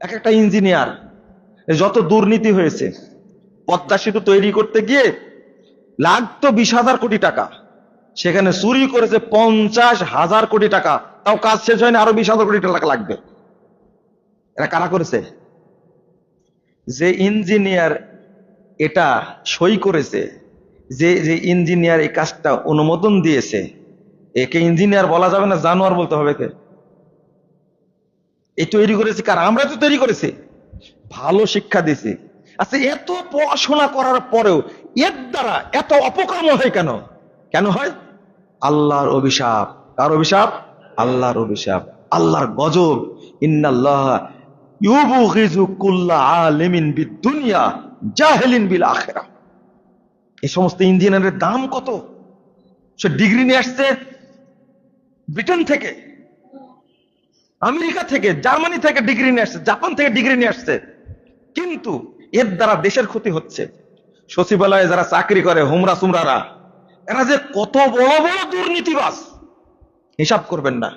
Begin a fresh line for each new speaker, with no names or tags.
এক একটা ইঞ্জিনিয়ার, যত দুর্নীতি হয়েছে, পদ্মা সেতু তৈরি করতে গিয়ে লাগতো 20,000 কোটি টাকা, সেখানে চুরি করেছে 50,000 কোটি টাকা, তাও কাজ শেষ হয়নি, আরো 20,000 কোটি টাকা লাগবে। এরা কারা করেছে? যে ইঞ্জিনিয়ার এটা সই করেছে, যে যে ইঞ্জিনিয়ার এই কাজটা অনুমোদন দিয়েছে, একে ইঞ্জিনিয়ার বলা যাবে না, জানোয়ার বলতে হবে। কে এই তৈরি করেছে? কার? আমরা তো তৈরি করেছি, ভালো শিক্ষা দিছি। আচ্ছা, এত পড়াশোনা করার পরেও এর দ্বারা এত অপকর্ম হয় কেন? কেন হয়? আল্লাহর অভিশাপ। কার অভিশাপ? আল্লাহর অভিশাপ, আল্লাহর গজব। ইন্নাল্লাহ ইউবগিযু কুল্লা আলিমিন বিদ-দুনিয়া জাহিলিন বিল আখিরাহ। এই সমস্ত ইঞ্জিনিয়ারের দাম কত? সে ডিগ্রি নিয়ে আসছে ব্রিটেন থেকে, আমেরিকা থেকে, জার্মানি থেকে ডিগ্রি নিয়ে আসছে, জাপান থেকে ডিগ্রি নিয়ে আসছে, কিন্তু এর দ্বারা দেশের ক্ষতি হচ্ছে। সচিবালয়ে যারা চাকরি করে হুমরা সুমরারা, এরা যে কত বড় বড় দুর্নীতিবাজ, হিসাব করবেন না।